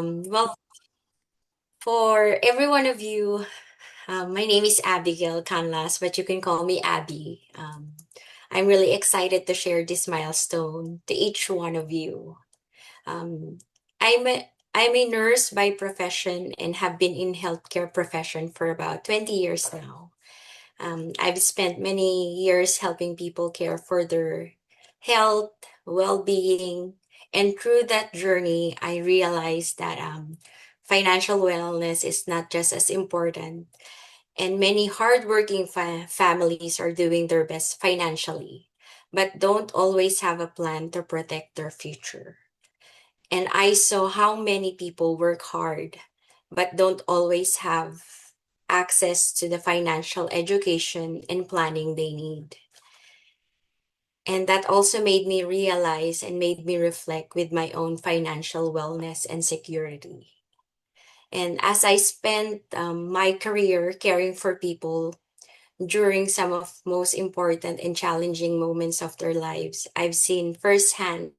Well, for every one of you, my name is Abigail Canlas, but you can call me Abbie. I'm really excited to share this milestone to each one of you. Um, I'm a nurse by profession and have been in healthcare profession for about 20 years now. I've spent many years helping people care for their health, well being, and through that journey, I realized that financial wellness is not just as important, and many hardworking families are doing their best financially, but don't always have a plan to protect their future. And I saw how many people work hard, but don't always have access to the financial education and planning they need. And that also made me realize and made me reflect with my own financial wellness and security. And as I spent my career caring for people during some of most important and challenging moments of their lives, I've seen firsthand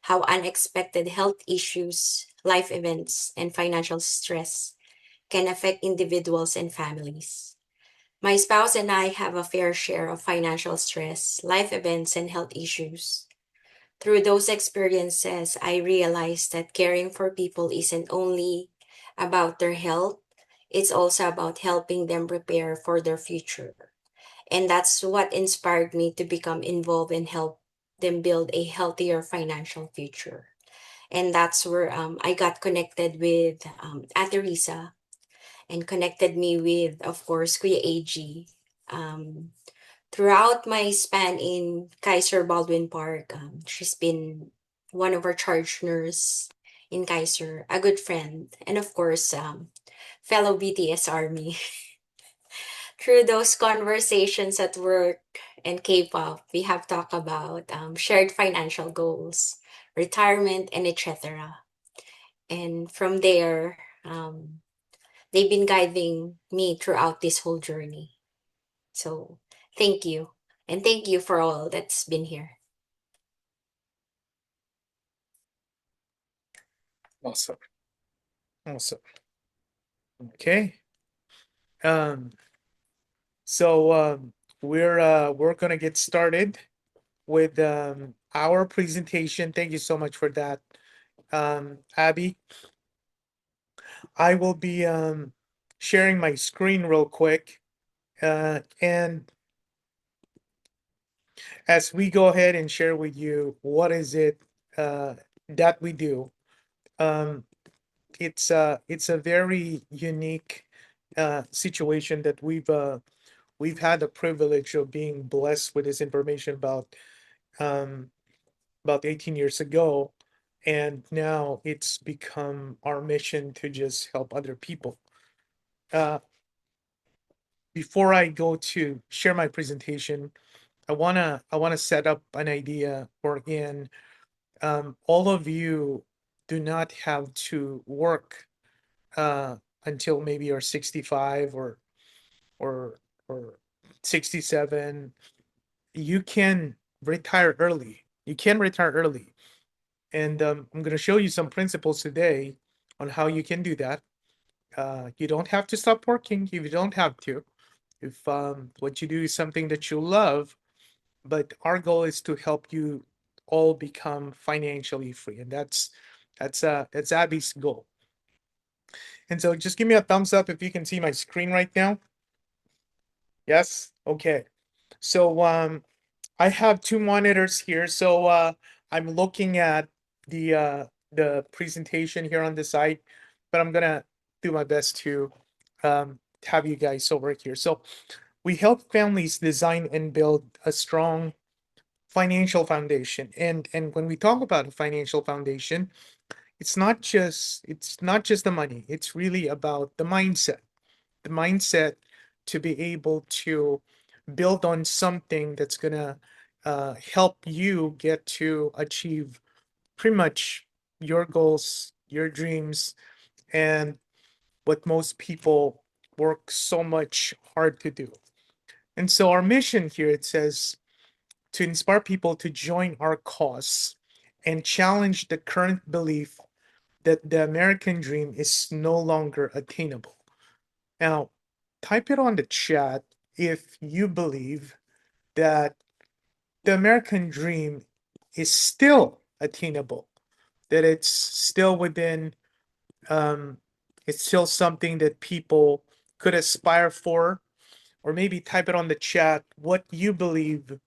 how unexpected health issues, life events, and financial stress can affect individuals and families. My spouse and I have a fair share of financial stress, life events, and health issues. Through those experiences, I realized that caring for people isn't only about their health, it's also about helping them prepare for their future. And that's what inspired me to become involved and help them build a healthier financial future. And that's where I got connected with Teresa and connected me with, of course, Kuya AG. Um, Throughout my span in Kaiser Baldwin Park, she's been one of our charge nurse in Kaiser, a good friend, and of course, fellow BTS Army. Through those conversations at work and K-pop, we have talked about shared financial goals, retirement, and etc. And from there, they've been guiding me throughout this whole journey. So thank you. And thank you for all that's been here. Awesome. Awesome. Okay. Um, so we're gonna get started with our presentation. Thank you so much for that, Abby. I will be sharing my screen real quick, and as we go ahead and share with you what is it that we do. Um, it's a very unique situation that we've had the privilege of being blessed with this information um, about 18 years ago, and now it's become our mission to just help other people. Uh, Before I go to share my presentation, I wanna set up an idea wherein all of you do not have to work uh, until maybe you're 65 or or 67. You can retire early. You can retire early. And I'm going to show you some principles today on how you can do that. You don't have to stop working if you don't have to. If what you do is something that you love, but our goal is to help you all become financially free, and that's Abby's goal. And so, just give me a thumbs up if you can see my screen right now. Yes. Okay. So I have two monitors here. So I'm looking at the presentation here on the side, but I'm gonna do my best to have you guys over here. So we help families design and build a strong financial foundation. And when we talk about a financial foundation, it's not just the money. It's really about the mindset to be able to build on something that's gonna help you get to achieve pretty much your goals, your dreams, and what most people work so much hard to do. And so our mission here, it says, to inspire people to join our cause and challenge the current belief that the American dream is no longer attainable. Now, type it on the chat if you believe that the American dream is still attainable, that it's still within, um, it's still something that people could aspire for, or maybe type it on the chat what you believe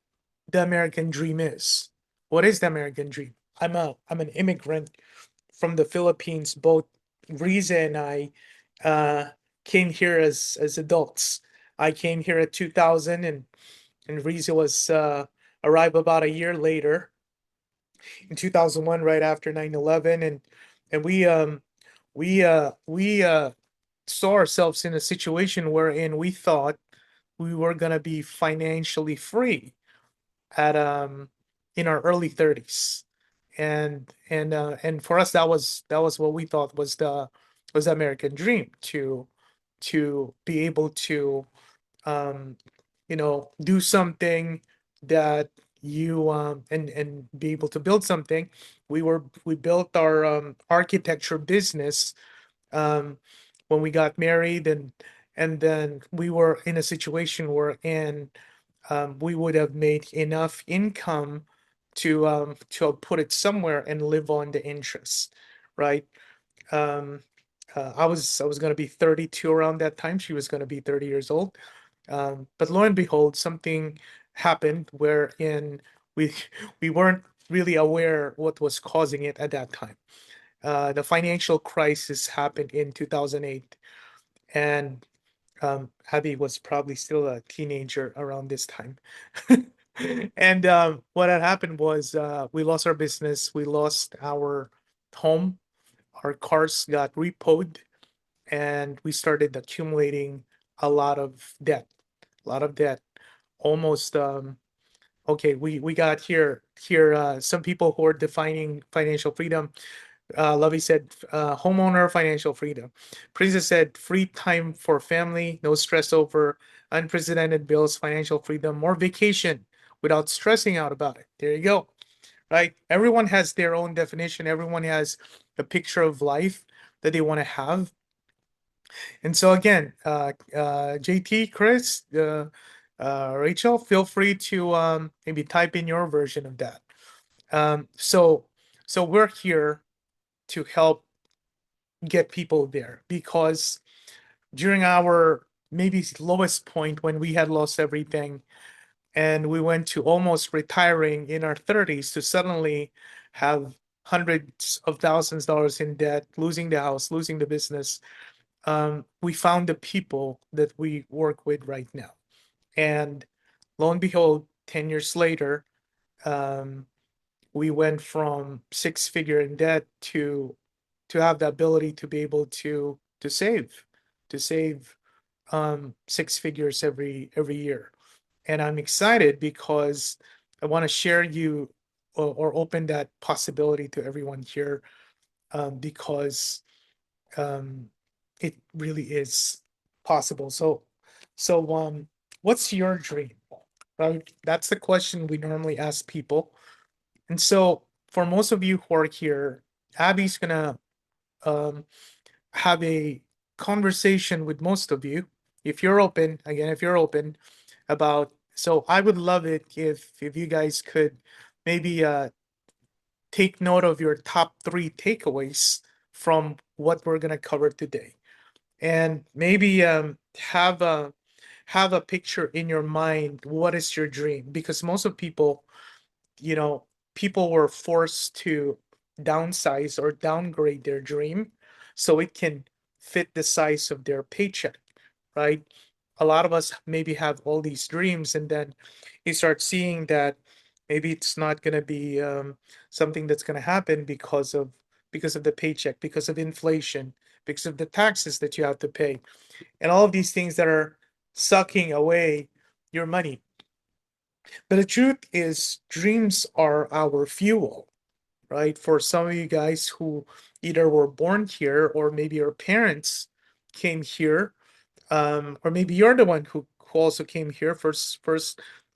the American dream is. What is the American dream? I'm an immigrant from the Philippines. Both Riza and I uh, came here as adults. I came here at 2000, and Riza was arrived about a year later in 2001, right after 9/11, and we saw ourselves in a situation wherein we thought we were gonna be financially free at in our early 30s, and for us that was what we thought was the American dream, to be able to um do something that you and be able to build something. We built our architecture business um when we got married, and then we were in a situation where we would have made enough income to put it somewhere and live on the interest, right? Um, I was going to be 32 around that time. She was going to be 30 years old. But lo and behold, something happened wherein we we weren't really aware what was causing it at that time. The financial crisis happened in 2008, and Abbie was probably still a teenager around this time. And what had happened was we lost our business, we lost our home, our cars got repoed, and we started accumulating a lot of debt, a lot of debt. Almost okay, we got here some people who are defining financial freedom. Lovey said, homeowner financial freedom. Princess said, free time for family, no stress over unprecedented bills, financial freedom, more vacation without stressing out about it. There you go. Right? Everyone has their own definition. Everyone has a picture of life that they want to have. And so again, JT, Chris, Rachel, feel free to maybe type in your version of that. So we're here to help get people there, because during our maybe lowest point, when we had lost everything and we went to almost retiring in our 30s, to suddenly have hundreds of thousands of dollars in debt, losing the house, losing the business, we found the people that we work with right now. And lo and behold, 10 years later, um, we went from six figure in debt to have the ability to be able to save six figures every year. And I'm excited because I want to share you, or open that possibility to everyone here, because um, it really is possible. So what's your dream? Right? That's the question we normally ask people. And so for most of you who are here, Abbie's gonna um, have a conversation with most of you. If you're open, again, if you're open about, so I would love it if you guys could maybe take note of your top three takeaways from what we're gonna cover today, and maybe have a picture in your mind. What is your dream? Because most of people, you know, people were forced to downsize or downgrade their dream so it can fit the size of their paycheck, right? A lot of us maybe have all these dreams, and then you start seeing that maybe it's not going to be something that's going to happen because of the paycheck, because of inflation, because of the taxes that you have to pay, and all of these things that are sucking away your money. But the truth is, dreams are our fuel, right? For some of you guys who either were born here, or maybe your parents came here, or maybe you're the one who also came here first,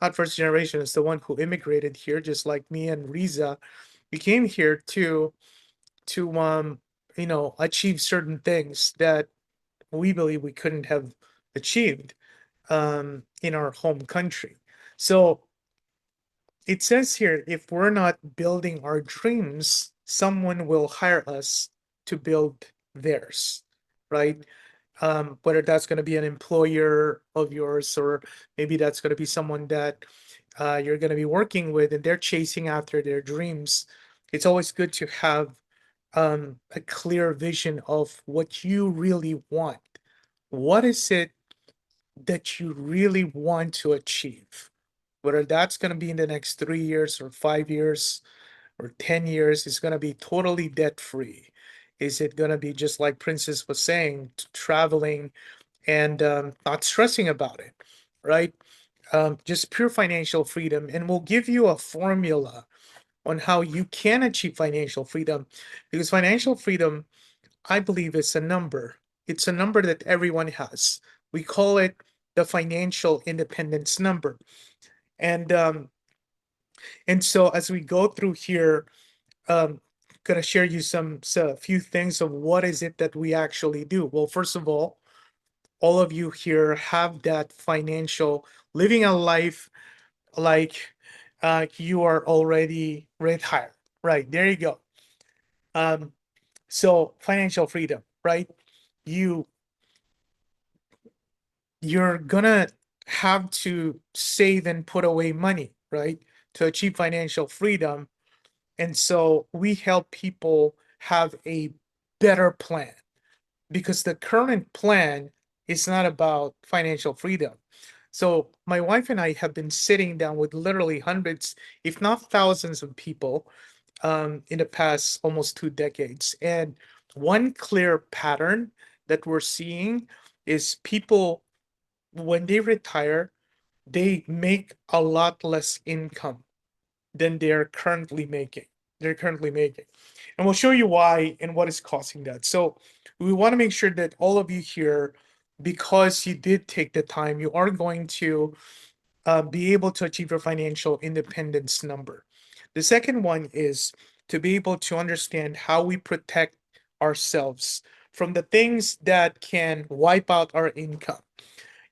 not first generation, it's the one who immigrated here, just like me and Riza. We came here to achieve certain things that we believe we couldn't have achieved in our home country. So it says here, if we're not building our dreams, someone will hire us to build theirs, right? Whether that's going to be an employer of yours, or maybe that's going to be someone that you're going to be working with and they're chasing after their dreams. It's always good to have a clear vision of what you really want. What is it that you really want to achieve? Whether that's going to be in the next 3 years or 5 years or 10 years, is going to be totally debt free. Is it going to be just like Princess was saying, traveling and not stressing about it, right? Just pure financial freedom. And we'll give you a formula on how you can achieve financial freedom, because financial freedom, I believe, is a number. It's a number that everyone has. We call it the financial independence number. And so as we go through here, um, gonna share you some few things of what is it that we actually do. Well, first of all of you here have that financial living a life like you are already retired. Right, there you go. Um, so financial freedom, right? You you're gonna have to save and put away money, right? To achieve financial freedom. And so we help people have a better plan, because the current plan is not about financial freedom. So my wife and I have been sitting down with literally hundreds, if not thousands of people in the past almost 2 decades. And one clear pattern that we're seeing is people, when they retire, they make a lot less income than they're currently making. They're currently making. And we'll show you why and what is causing that. So we want to make sure that all of you here, because you did take the time, you are going to be able to achieve your financial independence number. The second one is to be able to understand how we protect ourselves from the things that can wipe out our income.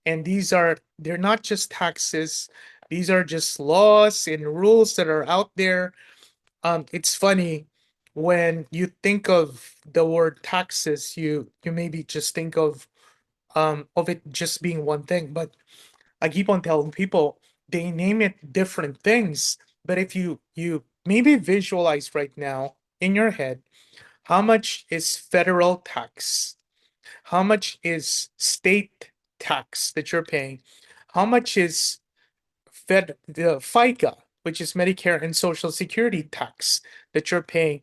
And they're not just taxes, these are just laws and rules that are out there. It's funny, when you think of the word taxes, you maybe just think of it just being one thing. But I keep on telling people they name it different things. But if you maybe visualize right now in your head, how much is federal tax? How much is state tax that you're paying? How much is the FICA, which is Medicare and Social Security tax that you're paying?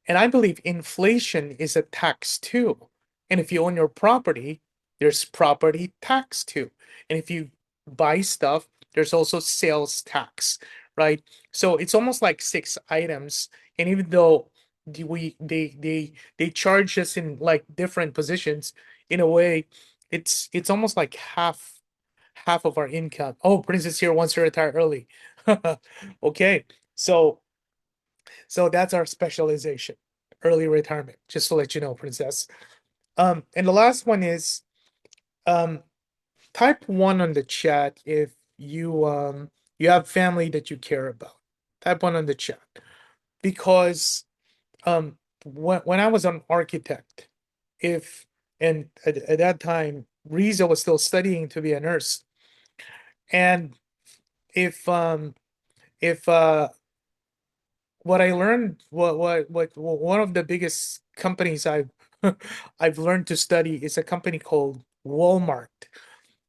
And I believe inflation is a tax too. And if you own your property, there's property tax too. And if you buy stuff, there's also sales tax, right? So it's almost like 6 items. And even though they charge us in like different positions, in a way, it's almost like half of our income. Oh, Princess here wants to retire early. Okay, so that's our specialization, early retirement, just to let you know, Princess. And the last one is um, type one on the chat if you have family that you care about. Type one on the chat, because when I was an architect, if and at that time Riza was still studying to be a nurse, and if what I learned, what one of the biggest companies I've learned to study is a company called Walmart.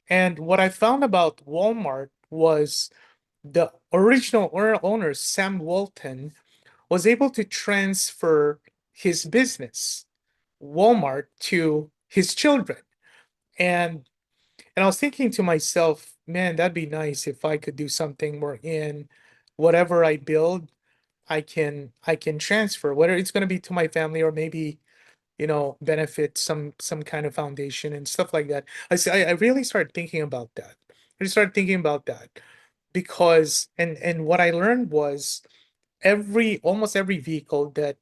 And what I found about Walmart was the original owner, Sam Walton, was able to transfer his business, Walmart, to his children. And I was thinking to myself, man, that'd be nice if I could do something where in whatever I build, I can transfer, whether it's going to be to my family or maybe benefit some kind of foundation and stuff like that. I really started thinking about that. I started thinking about that because and what I learned was almost every vehicle that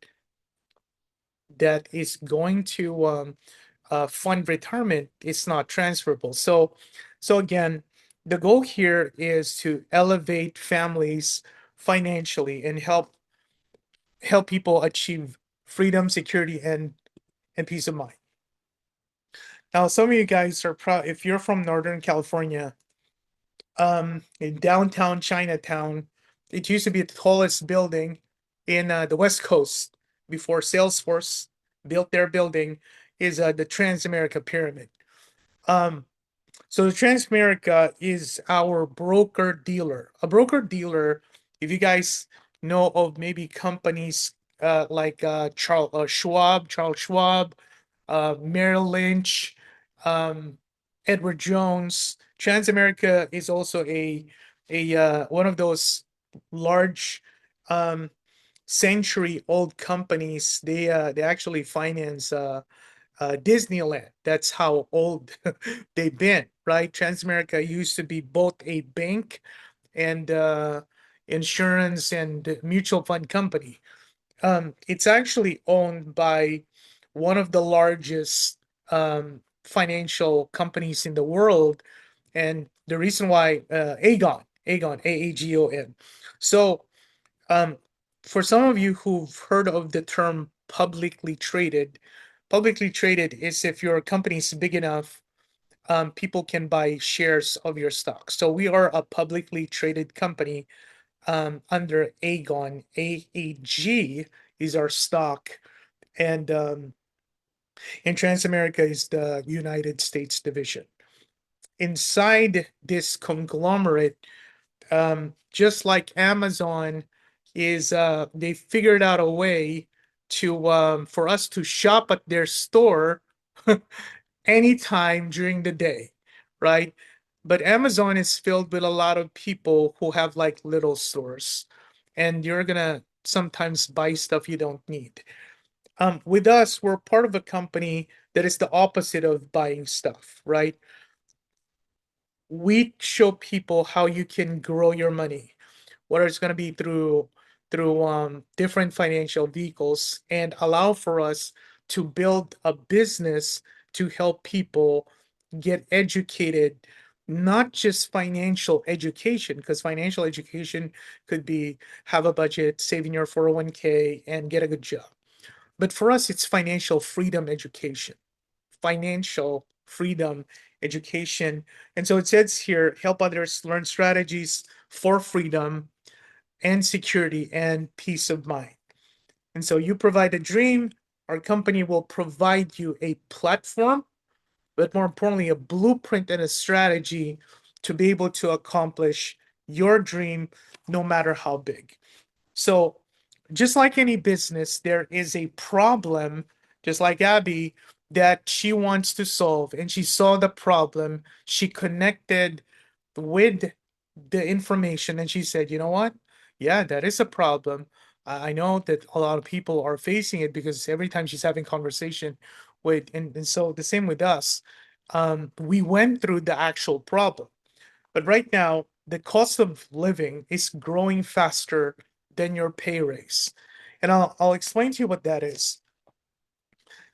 that is going to fund retirement is not transferable. So again, the goal here is to elevate families financially and help people achieve freedom, security, and peace of mind. Now, some of you guys are if you're from Northern California, in downtown Chinatown, it used to be the tallest building in the West Coast before Salesforce built their building is the Transamerica Pyramid. Um, so the Transamerica is our broker dealer. A broker dealer, if you guys know of maybe companies like Charles Schwab, Merrill Lynch, um, Edward Jones. Transamerica is also a one of those large um, century-old companies. They actually finance Disneyland. That's how old they've been, right? Transamerica used to be both a bank and insurance and mutual fund company. It's actually owned by one of the largest financial companies in the world, and the reason why Aegon, Aagon. So, um, for some of you who've heard of the term publicly traded is if your company is big enough, people can buy shares of your stock. So we are a publicly traded company under Aegon. AAG is our stock, and Transamerica is the United States division. Inside this conglomerate, just like Amazon is, they figured out a way to for us to shop at their store anytime during the day, right? But Amazon is filled with a lot of people who have like little stores, and you're gonna sometimes buy stuff you don't need. With us, we're part of a company that is the opposite of buying stuff, right? We show people how you can grow your money, whether it's going to be through different financial vehicles, and allow for us to build a business to help people get educated, not just financial education, because financial education could be have a budget, saving your 401k, and get a good job. But for us, it's financial freedom education, financial freedom education. And so it says here, help others learn strategies for freedom and security and peace of mind. And so you provide a dream, our company will provide you a platform, but more importantly, a blueprint and a strategy to be able to accomplish your dream, no matter how big. So, just like any business, there is a problem, just like Abbie, that she wants to solve. And she saw the problem, she connected with the information, and she said, you know what? Yeah, that is a problem. I know that a lot of people are facing it because every time she's having conversation with, and so the same with us. We went through the actual problem. But right now, the cost of living is growing faster than your pay raise. And I'll explain to you what that is.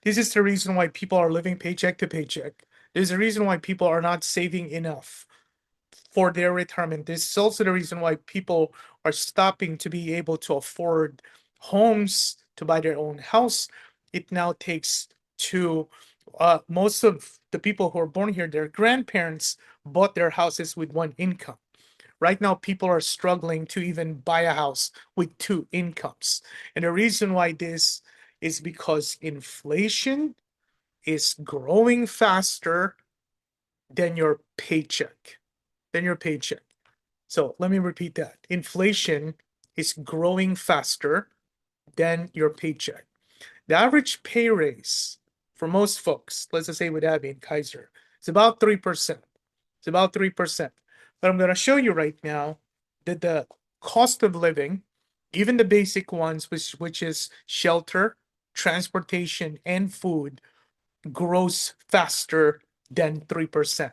This is the reason why people are living paycheck to paycheck. There's a reason why people are not saving enough for their retirement. This is also the reason why people are stopping to be able to afford homes, to buy their own house. It now takes to most of the people who are born here, their grandparents bought their houses with one income. Right now, people are struggling to even buy a house with two incomes. And the reason why this is because inflation is growing faster than your paycheck. Than your paycheck. So let me repeat that. Inflation is growing faster than your paycheck. The average pay raise for most folks, let's just say with Abbie and Kaiser, is about 3%. It's about 3%. But I'm going to show you right now that the cost of living, even the basic ones, which is shelter, transportation, and food, grows faster than 3%.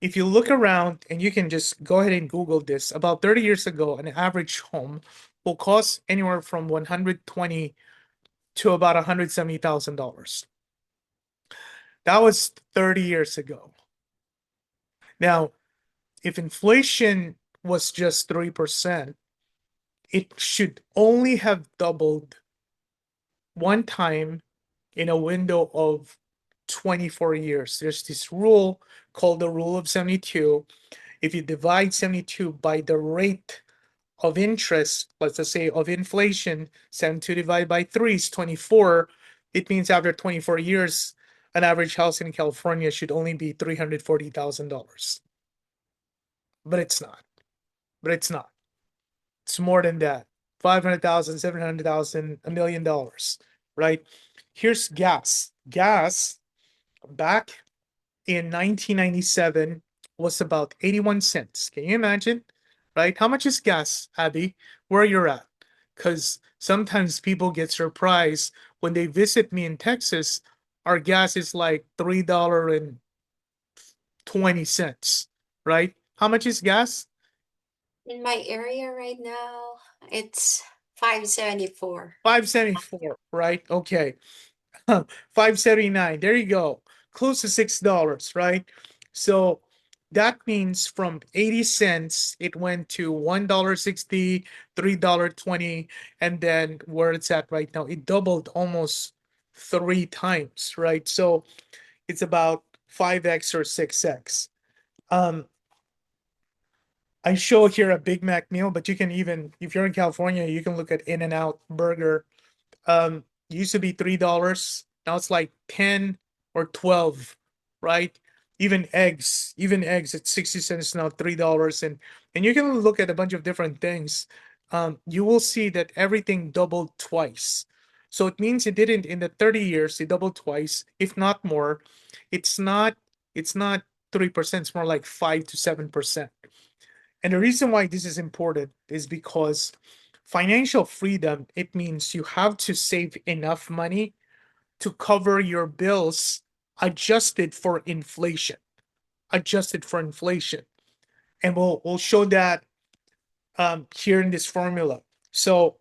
If you look around, and you can just go ahead and Google this, about 30 years ago, an average home will cost anywhere from 120 to about $170,000. That was 30 years ago. Now, if inflation was just 3%, it should only have doubled one time in a window of 24 years. There's this rule called the rule of 72. If you divide 72 by the rate of interest, let's just say of inflation, 72 divided by 3 is 24. It means after 24 years, an average house in California should only be $340,000. But it's not. But it's not. It's more than that. 500,000, 700,000, $1 million, right? Here's gas. Gas back in 1997 was about 81 cents. Can you imagine? Right? How much is gas, Abby? Where you're at? Because sometimes people get surprised when they visit me in Texas. Our gas is like $3.20, right? How much is gas? In my area right now, it's 574. 5.74, right? Okay. 5.79. There you go. Close to $6, right? So that means from 80 cents, it went to $1.60, $3.20, and then where it's at right now, it doubled almost three times, right? So it's about 5x or 6x. Um, I show here a Big Mac meal, but you can even, if you're in California, you can look at In-N-Out Burger. Used to be $3. Now it's like 10 or 12, right? Even eggs at 60 cents now, $3. And you can look at a bunch of different things. You will see that everything doubled twice. So it means it didn't in the 30 years, it doubled twice, if not more. It's not 3%, it's more like 5 to 7%. And the reason why this is important is because financial freedom, it means you have to save enough money to cover your bills adjusted for inflation. Adjusted for inflation. And we'll show that here in this formula. So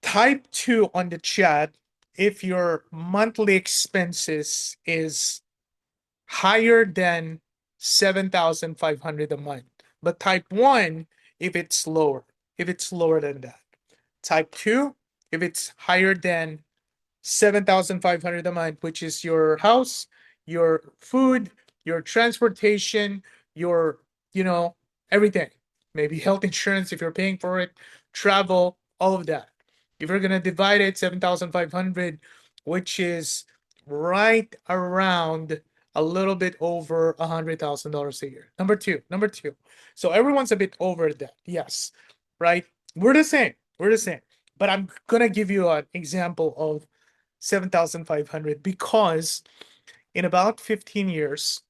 type 2 on the chat if your monthly expenses is higher than 7,500 a month. But type 1 if it's lower. If it's lower than that. Type 2 if it's higher than 7,500 a month, which is your house, your food, your transportation, your, everything. Maybe health insurance if you're paying for it, travel, all of that. If you're gonna divide it, 7,500, which is right around a little bit over $100,000 a year. Number two. So everyone's a bit over that. Yes, right? We're the same. We're the same. But I'm gonna give you an example of 7,500 because in about 15 years,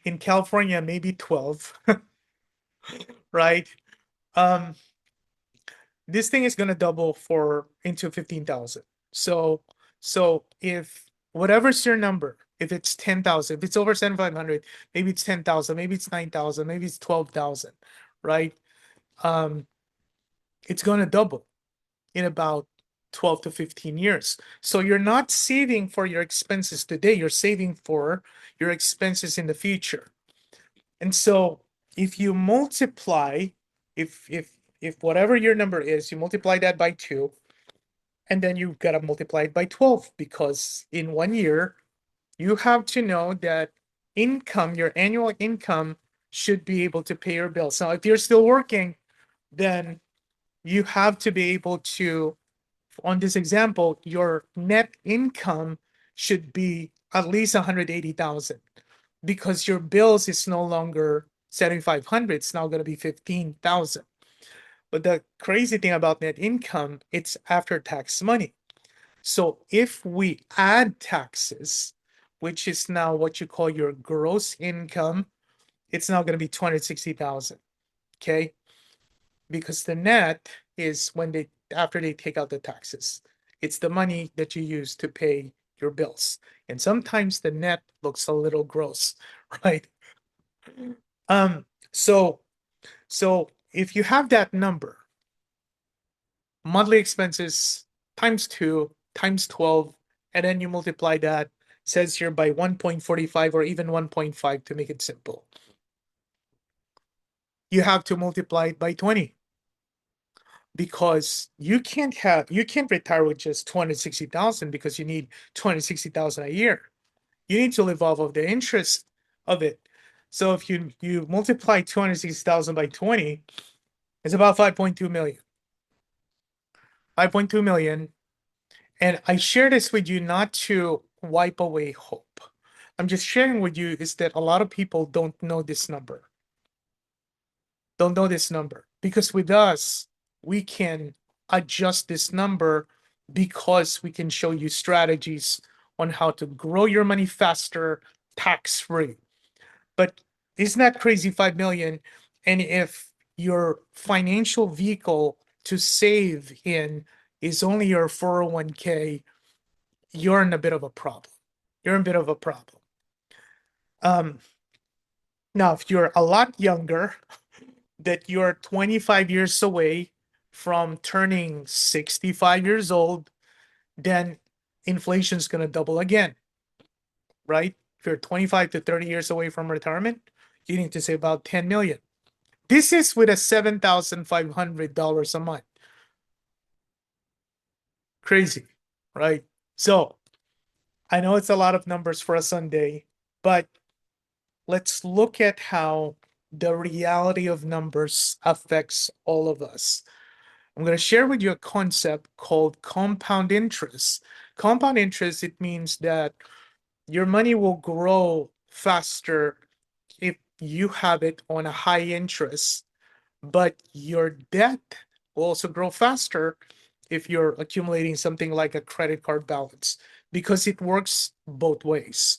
in California, maybe 12, right? Um, this thing is gonna double for into 15,000. So if whatever's your number, if it's 10,000, if it's over 7,500, maybe it's 10,000, maybe it's 9,000, maybe it's 12,000, right? Um, it's gonna double in about 12 to 15 years. So you're not saving for your expenses today, you're saving for your expenses in the future. And so if you multiply, if whatever your number is, you multiply that by 2, and then you've got to multiply it by 12 because in 1 year, you have to know that income, your annual income should be able to pay your bills. Now, if you're still working, then you have to be able to, on this example, your net income should be at least 180,000 because your bills is no longer 7,500, it's now going to be 15,000. But the crazy thing about net income, it's after tax money. So if we add taxes, which is now what you call your gross income, it's now going to be 260,000. Okay? Because the net is when they after they take out the taxes. It's the money that you use to pay your bills. And sometimes the net looks a little gross, right? Um, so so if you have that number, monthly expenses times 2 times 12, and then you multiply that, says here, by 1.45 or even 1.5 to make it simple. You have to multiply it by 20 because you can't retire with just 260,000 because you need 260,000 a year. You need to live off of the interest of it. So if you multiply 260,000 by 20, it's about 5.2 million. 5.2 million. And I share this with you not to wipe away hope. I'm just sharing with you is that a lot of people don't know this number. Don't know this number because with us, we can adjust this number because we can show you strategies on how to grow your money faster, tax free. But isn't that crazy? 5 million. And if your financial vehicle to save in is only your 401k, you're in a bit of a problem. You're in a bit of a problem. Um, Now, if you're a lot younger, that you're 25 years away from turning 65 years old, then inflation's going to double again, right? If you're 25 to 30 years away from retirement, you need to save about 10 million. This is with a $7,500 a month. Crazy, right? So I know it's a lot of numbers for a Sunday, but let's look at how the reality of numbers affects all of us. I'm going to share with you a concept called compound interest. Compound interest, it means that your money will grow faster if you have it on a high interest, but your debt will also grow faster if you're accumulating something like a credit card balance because it works both ways.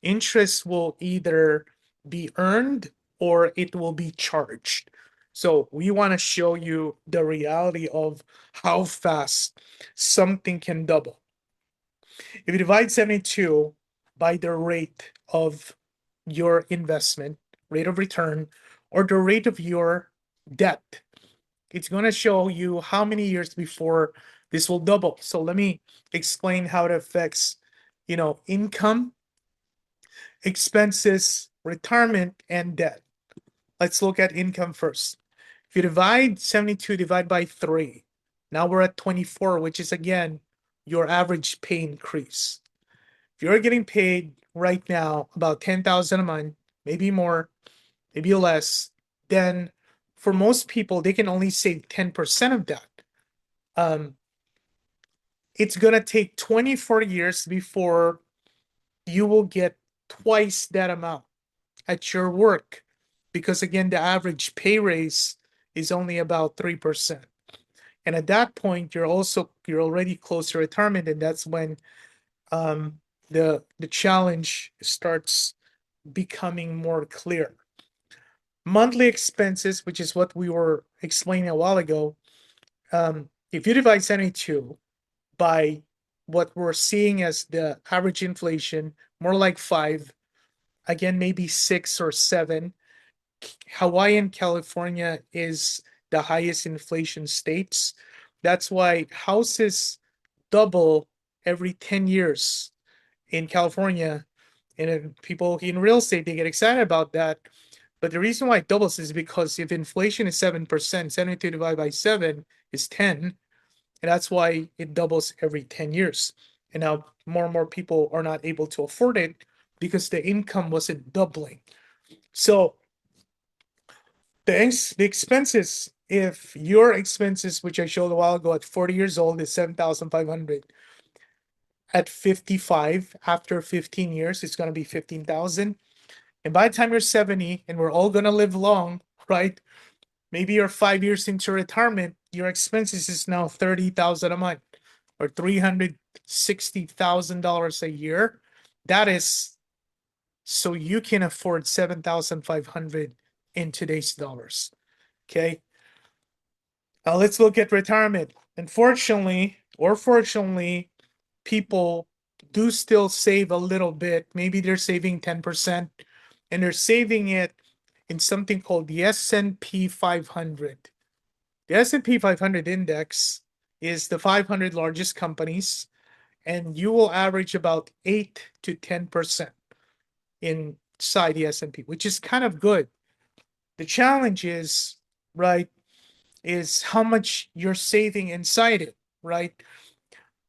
Interest will either be earned or it will be charged. So we want to show you the reality of how fast something can double. If you divide 72 by the rate of your investment, rate of return, or the rate of your debt, it's going to show you how many years before this will double. So let me explain how it affects, income, expenses, retirement, and debt. Let's look at income first. If you divide 72 divide by 3, now we're at 24, which is again your average pay increase. If you're getting paid right now about 10,000 a month, maybe more, maybe less, then for most people they can only save 10% of that. It's gonna take 24 years before you will get twice that amount at your work because again the average pay raise is only about 3%. And at that point you're already close to retirement, and that's when the challenge starts becoming more clear. Monthly expenses, which is what we were explaining a while ago, if you divide 72 by what we're seeing as the average inflation, more like 5, again maybe 6 or 7. Hawaii and California is the highest inflation states. That's why houses double every 10 years in California. And people in real estate, they get excited about that. But the reason why it doubles is because if inflation is 7%, 72 divided by 7 is 10. And that's why it doubles every 10 years. And now more and more people are not able to afford it because the income wasn't doubling. So the expenses, if your expenses, which I showed a while ago at 40 years old, is 7,500. At 55, after 15 years, it's going to be 15,000. And by the time you're 70, and we're all going to live long, right? Maybe you're 5 years into retirement, your expenses is now 30,000 a month or $360,000 a year. That is so you can afford 7,500 in today's dollars. Okay. Now let's look at retirement. Unfortunately, or fortunately, people do still save a little bit. Maybe they're saving 10% and they're saving it in something called the S&P 500. The S&P 500 index is the 500 largest companies, and you will average about 8 to 10% inside the S&P, which is kind of good. The challenge is, right, is how much you're saving inside it, right?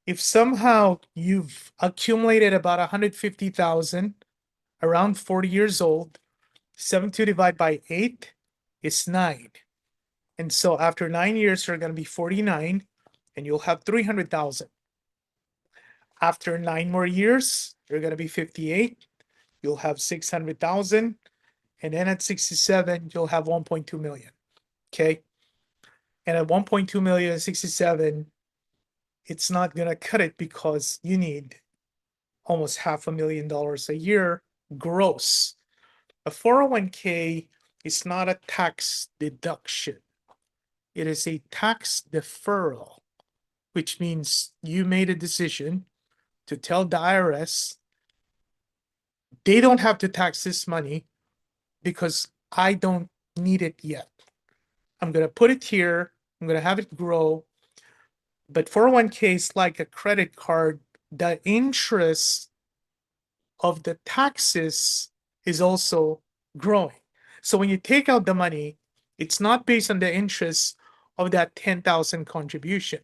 If somehow you've accumulated about 150,000 around 40 years old, 72 divided by 8 is 9. And so after 9 years, you're going to be 49 and you'll have 300,000. After 9 more years, you're going to be 58. You'll have 600,000. And then at 67, you'll have 1.2 million. Okay. And at 1.2 million and 67, it's not going to cut it because you need almost $500,000 a year gross. A 401k is not a tax deduction. It is a tax deferral, which means you made a decision to tell the IRS they don't have to tax this money because I don't need it yet. I'm going to put it here. I'm going to have it grow. But 401k is like a credit card. The interest of the taxes is also growing. So when you take out the money, it's not based on the interest of that 10,000 contribution.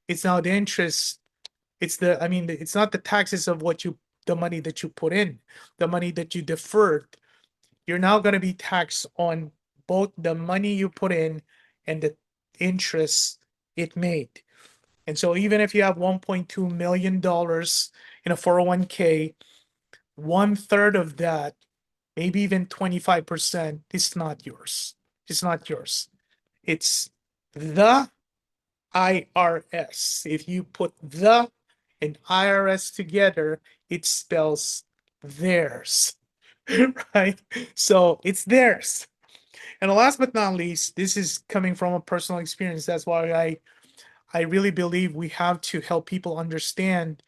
It's now the interest. It's not the taxes of the money that you put in, the money that you deferred. You're now going to be taxed on both the money you put in and the interest it made. And so even if you have $1.2 million in a 401k, 1/3 of that, maybe even 25%, is not yours. It's not yours. It's the IRS. If you put the and IRS together, it spells theirs, right? So it's theirs. And last but not least, this is coming from a personal experience. That's why I really believe we have to help people understand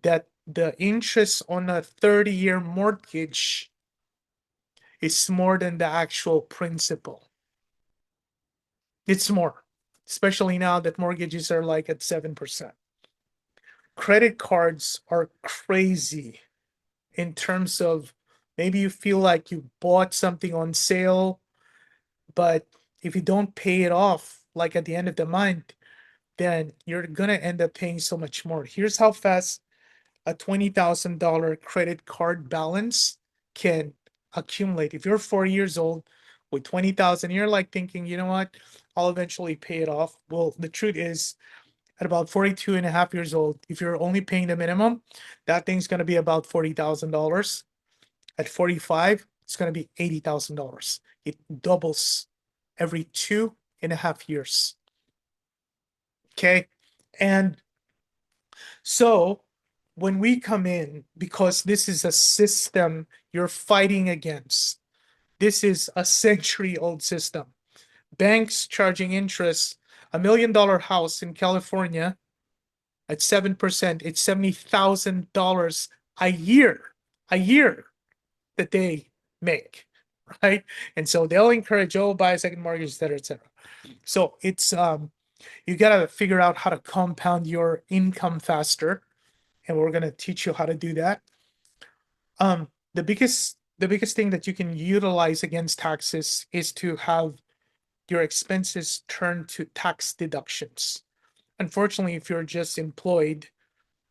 that the interest on a 30-year mortgage is more than the actual principal. It's more, especially now that mortgages are like at 7%. Credit cards are crazy in terms of maybe you feel like you bought something on sale, but if you don't pay it off, like at the end of the month, then you're gonna end up paying so much more. Here's how fast a $20,000 credit card balance can accumulate. If you're 4 years old with 20,000, you're like thinking, you know what, I'll eventually pay it off. Well, the truth is, at about 42 and a half years old, if you're only paying the minimum, that thing's going to be about $40,000. At 45, it's going to be $80,000. It doubles every 2.5 years. Okay. And so when we come in, because this is a system you're fighting against, this is a century-old system. Banks charging interest, $1 million house in California at 7%, it's $70,000 a year that they make, right? And so they'll encourage, oh, buy a second mortgage, et cetera, et cetera. So it's you gotta figure out how to compound your income faster, and we're gonna teach you how to do that. The biggest thing that you can utilize against taxes is to have your expenses turned to tax deductions. Unfortunately, if you're just employed,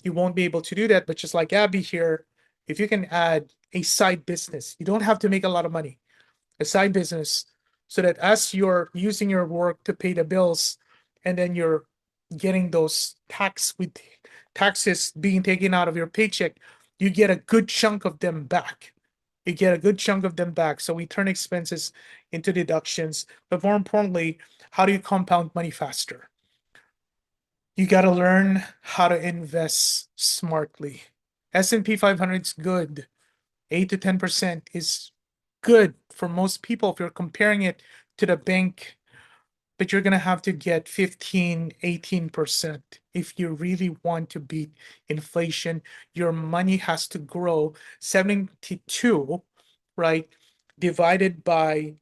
you won't be able to do that. But just like Abbie here, if you can add a side business, you don't have to make a lot of money, a side business, so that as you're using your work to pay the bills, and then you're getting those taxes being taken out of your paycheck, you get a good chunk of them back. You get a good chunk of them back. So we turn expenses into deductions. But more importantly, how do you compound money faster? You got to learn how to invest smartly. S&P 500 is good. 8 to 10% is good for most people if you're comparing it to the bank, but you're going to have to get 15, 18% if you really want to beat inflation. Your money has to grow 72, right? Divided by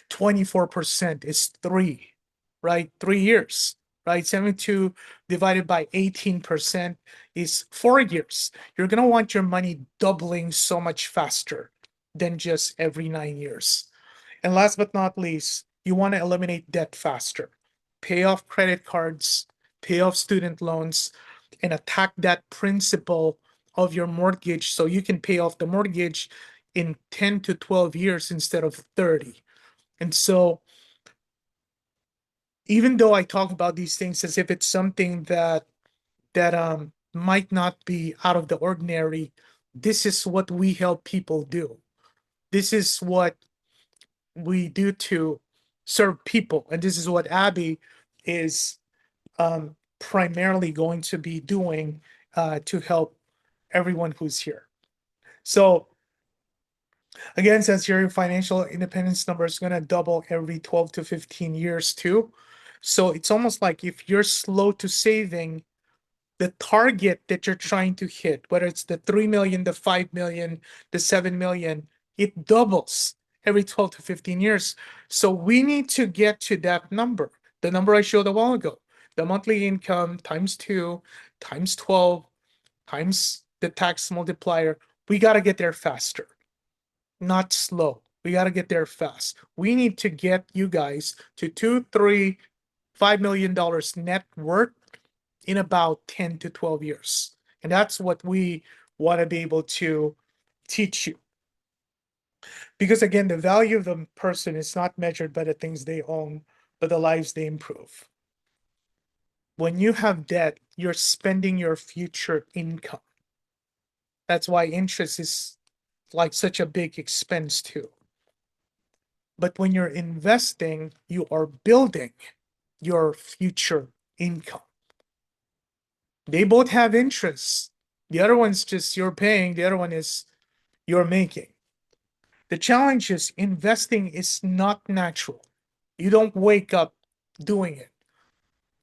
24% is 3, right? 3 years. right? 72 divided by 18% is 4 years. You're going to want your money doubling so much faster than just every 9 years. And last but not least, you want to eliminate debt faster. Pay off credit cards, pay off student loans, and attack that principal of your mortgage so you can pay off the mortgage in 10 to 12 years instead of 30. And so, even though I talk about these things as if it's something that might not be out of the ordinary, this is what we help people do. This is what we do to serve people, and this is what Abbie is primarily going to be doing to help everyone who's here. So again, since your financial independence number is going to double every 12 to 15 years too. So it's almost like if you're slow to saving, the target that you're trying to hit, whether it's the 3 million, the 5 million, the 7 million, it doubles every 12 to 15 years. So we need to get to that number, the number I showed a while ago, the monthly income times two, times 12, times the tax multiplier. We got to get there faster, not slow. We got to get there fast. We need to get you guys to two, three, $5 million net worth in about 10 to 12 years. And that's what we want to be able to teach you. Because again, the value of the person is not measured by the things they own, but the lives they improve. When you have debt, you're spending your future income. That's why interest is like such a big expense too. But when you're investing, you are building your future income. They both have interests. The other one's just you're paying, the other one is you're making. The challenge is investing is not natural. You don't wake up doing it.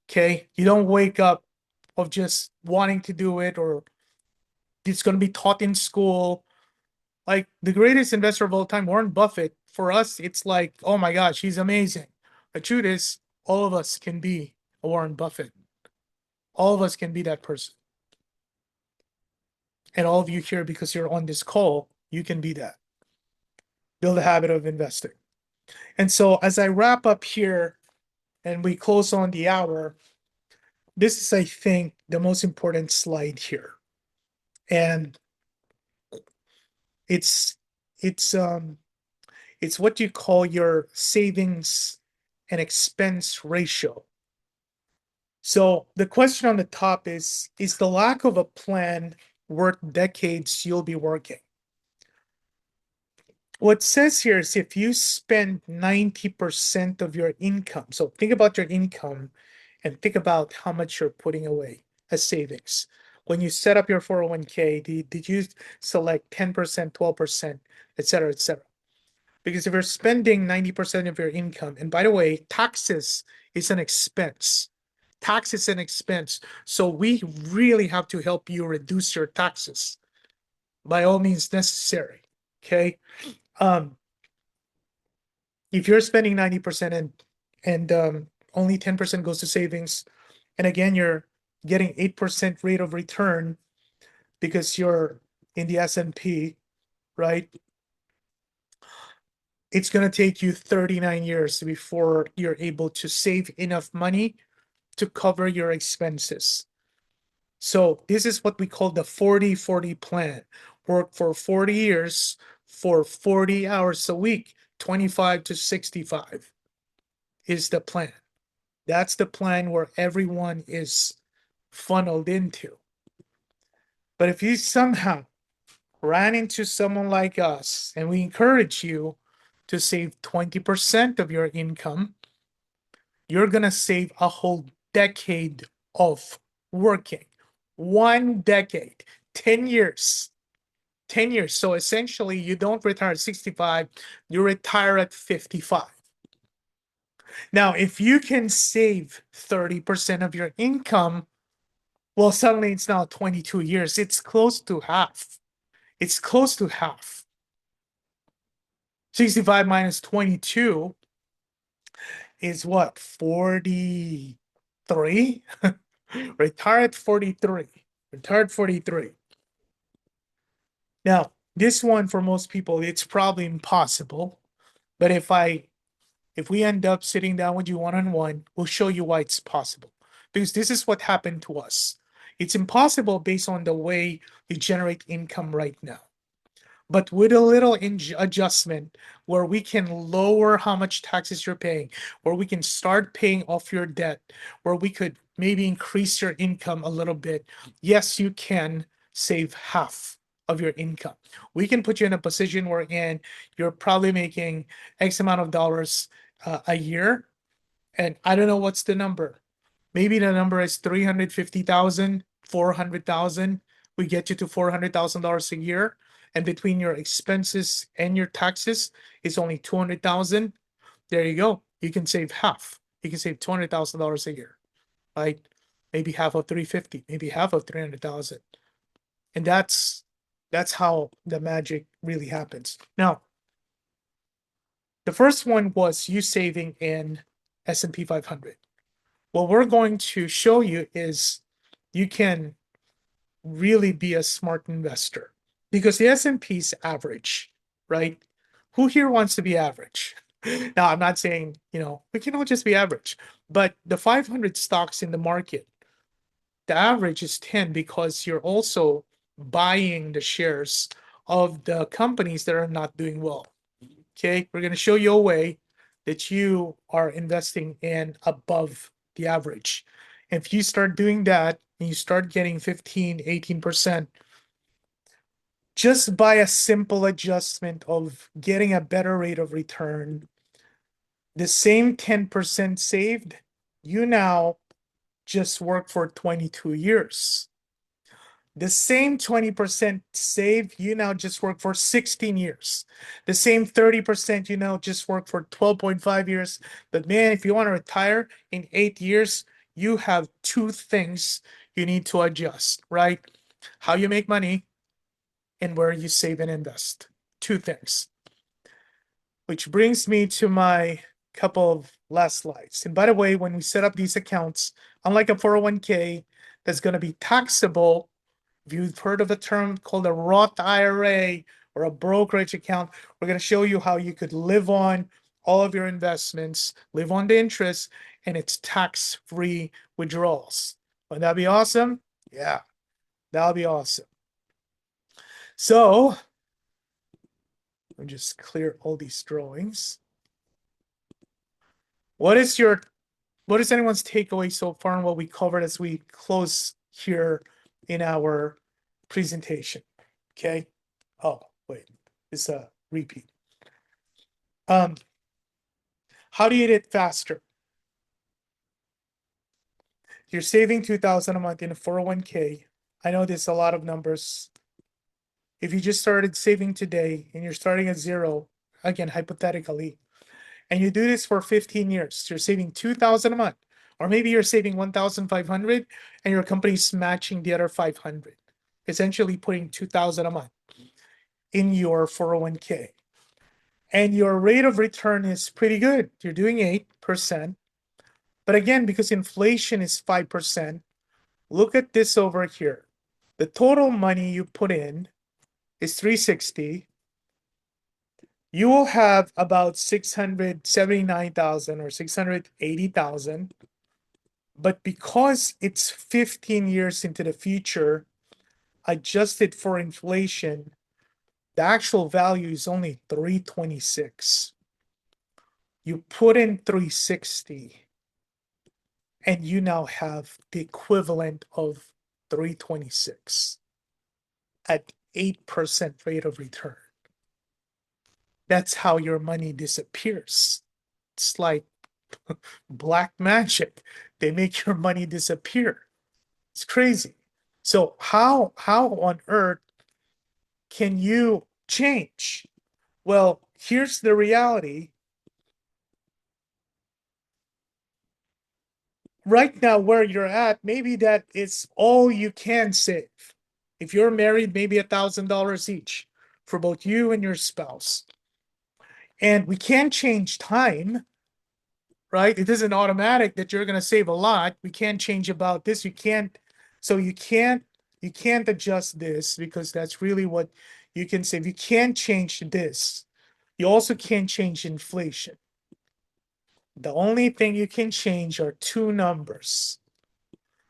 Okay? You don't wake up of just wanting to do it or it's going to be taught in school. Like the greatest investor of all time, Warren Buffett, for us, it's like, oh my gosh, he's amazing. The truth is, all of us can be a Warren Buffett. All of us can be that person. And all of you here, because you're on this call, you can be that. Build a habit of investing. And so as I wrap up here and we close on the hour, this is, I think, the most important slide here. And it's it's um it's what you call your savings and expense ratio. So the question on the top is the lack of a plan worth decades you'll be working? What it says here is if you spend 90% of your income, so think about your income and think about how much you're putting away as savings. When you set up your 401k, did you select 10%, 12%, et cetera, et cetera? Because if you're spending 90% of your income, and by the way, taxes is an expense. Tax is an expense. So we really have to help you reduce your taxes by all means necessary. Okay. Um, if you're spending 90% and only 10% goes to savings, and again, you're getting 8% rate of return because you're in the S&P, right? It's going to take you 39 years before you're able to save enough money to cover your expenses. So this is what we call the 40-40 plan. Work for 40 years for 40 hours a week, 25 to 65 is the plan. That's the plan where everyone is funneled into. But if you somehow ran into someone like us and we encourage you to save 20% of your income, you're going to save a whole decade of working. 1 decade, 10 years. 10 years. So essentially, you don't retire at 65, you retire at 55. Now, if you can save 30% of your income, well, suddenly it's now 22 years. It's close to half. It's close to half. 65 minus 22 is what? 43. 43. Retire at 43. Retire at 43. Now, this one for most people, it's probably impossible. But if we end up sitting down with you one-on-one, we'll show you why it's possible. Because this is what happened to us. It's impossible based on the way you generate income right now. But with a little adjustment where we can lower how much taxes you're paying, where we can start paying off your debt, where we could maybe increase your income a little bit, yes, you can save half of your income. We can put you in a position wherein you're probably making X amount of dollars a year. And I don't know what's the number. Maybe the number is 350,000, 400,000. We get you to $400,000 a year. And between your expenses and your taxes, it's only 200,000. There you go. You can save half. You can save $200,000 a year, right? Maybe half of 350, maybe half of 300,000. And that's how the magic really happens. Now, the first one was you saving in S&P 500. What we're going to show you is you can really be a smart investor because the S&P's average, right? Who here wants to be average? Now, I'm not saying, we can all just be average, but the 500 stocks in the market, the average is 10 because you're also buying the shares of the companies that are not doing well. Okay, we're going to show you a way that you are investing in above the average. If you start doing that and you start getting 15, 18%, just by a simple adjustment of getting a better rate of return, the same 10% saved, you now just work for 22 years. The same 20% save, you now just work for 16 years. The same 30%, you now just work for 12.5 years. But man, if you want to retire in 8 years, you have two things you need to adjust, right? How you make money and where you save and invest. Two things. Which brings me to my couple of last slides. And by the way, when we set up these accounts, unlike a 401k that's going to be taxable, if you've heard of a term called a Roth IRA or a brokerage account, we're going to show you how you could live on all of your investments, live on the interest, and it's tax-free withdrawals. Wouldn't that be awesome? Yeah, that'll be awesome. So, let me just clear all these drawings. What is anyone's takeaway so far on what we covered as we close here in our presentation? Okay. Oh, wait, it's a repeat. How do you get it faster? You're saving 2,000 a month in a 401k. I know there's a lot of numbers. If you just started saving today and you're starting at zero, again, hypothetically, and you do this for 15 years, you're saving 2,000 a month, or maybe you're saving 1,500 and your company's matching the other 500, essentially putting 2,000 a month in your 401k. And your rate of return is pretty good. You're doing 8%. But again, because inflation is 5%, look at this over here. The total money you put in is 360. You will have about 679,000 or 680,000. But because it's 15 years into the future, adjusted for inflation, the actual value is only 326. You put in 360 and you now have the equivalent of 326 at 8% rate of return. That's how your money disappears. It's like black magic. They make your money disappear. It's crazy. So how on earth can you change? Well, here's the reality. Right now, where you're at, maybe that is all you can save. If you're married, maybe $1,000 each for both you and your spouse. And we can't change time, right? It isn't automatic that you're going to save a lot. We can't change about this. You can't, so you can't adjust this because that's really what you can save. You can't change this. You also can't change inflation. The only thing you can change are two numbers.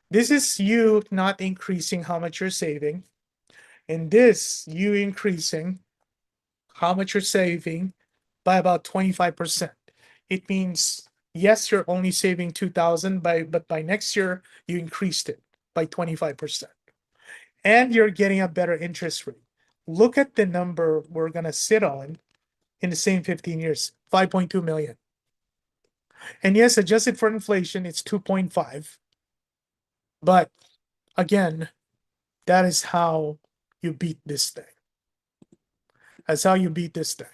This is you not increasing how much you're saving, and this you increasing how much you're saving by about 25%. It means, yes, you're only saving 2,000 but by next year you increased it by 25%. And you're getting a better interest rate. Look at the number we're going to sit on in the same 15 years, 5.2 million. And yes, adjusted for inflation, it's 2.5. But again, that is how you beat this thing. That's how you beat this thing.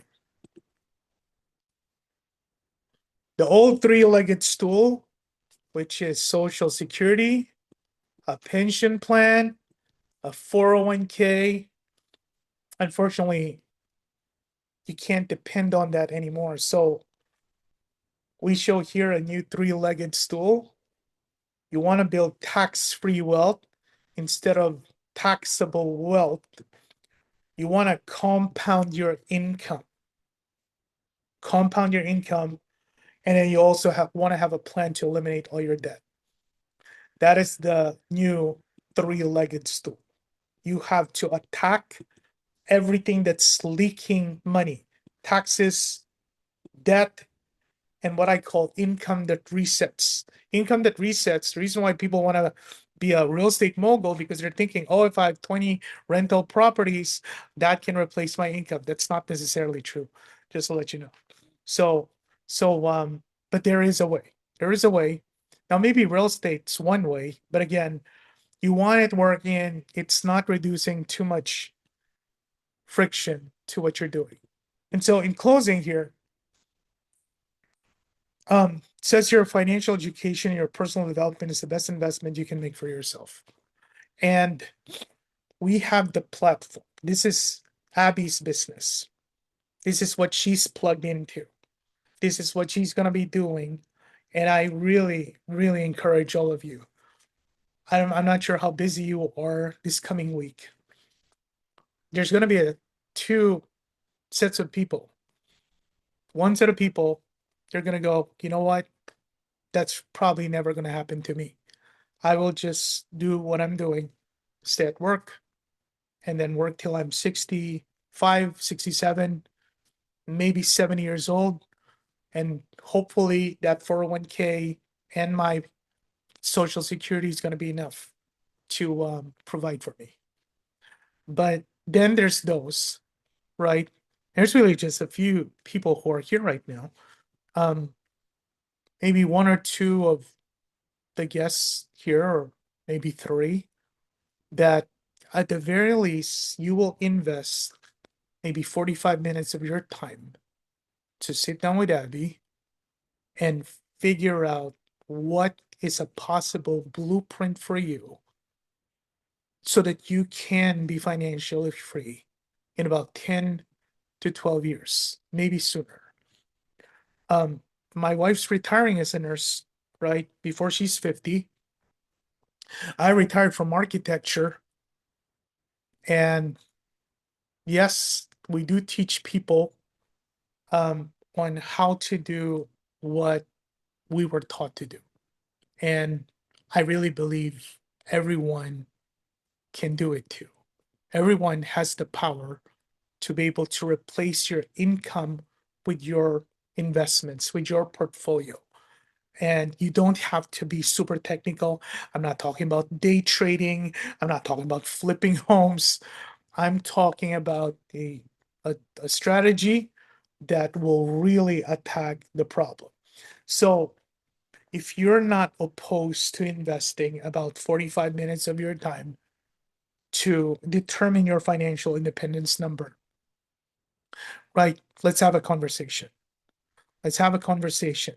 The old three-legged stool, which is Social Security, a pension plan, a 401k. Unfortunately, you can't depend on that anymore. So we show here a new three-legged stool. You want to build tax-free wealth instead of taxable wealth. You want to compound your income. Compound your income, and then you also want to have a plan to eliminate all your debt. That is the new three-legged stool. You have to attack everything that's leaking money, taxes, debt, and what I call income that resets. Income that resets, the reason why people want to be a real estate mogul because they're thinking, oh, if I have 20 rental properties, that can replace my income. That's not necessarily true, just to let you know. So, but there is a way. There is a way. Now, maybe real estate's one way, but again, you want it working. It's not reducing too much friction to what you're doing. And so in closing here, says your financial education and your personal development is the best investment you can make for yourself. And we have the platform. This is Abbie's business. This is what she's plugged into. This is what she's going to be doing. And I really, really encourage all of you. I'm not sure how busy you are this coming week. There's going to be two sets of people. One set of people, they're going to go, you know what? That's probably never going to happen to me. I will just do what I'm doing, stay at work, and then work till I'm 65, 67, maybe 70 years old. And hopefully that 401k and my Social Security is going to be enough to provide for me. But then there's those, right? There's really just a few people who are here right now. Maybe one or two of the guests here, or maybe three, that at the very least you will invest maybe 45 minutes of your time to sit down with Abbie and figure out what is a possible blueprint for you so that you can be financially free in about 10 to 12 years, maybe sooner. My wife's retiring as a nurse, right? Before she's 50. I retired from architecture. And yes, we do teach people on how to do what we were taught to do. And I really believe everyone can do it too. Everyone has the power to be able to replace your income with your investments, with your portfolio. And you don't have to be super technical. I'm not talking about day trading. I'm not talking about flipping homes. I'm talking about a strategy that will really attack the problem. So if you're not opposed to investing about 45 minutes of your time to determine your financial independence number, right? Let's have a conversation. Let's have a conversation.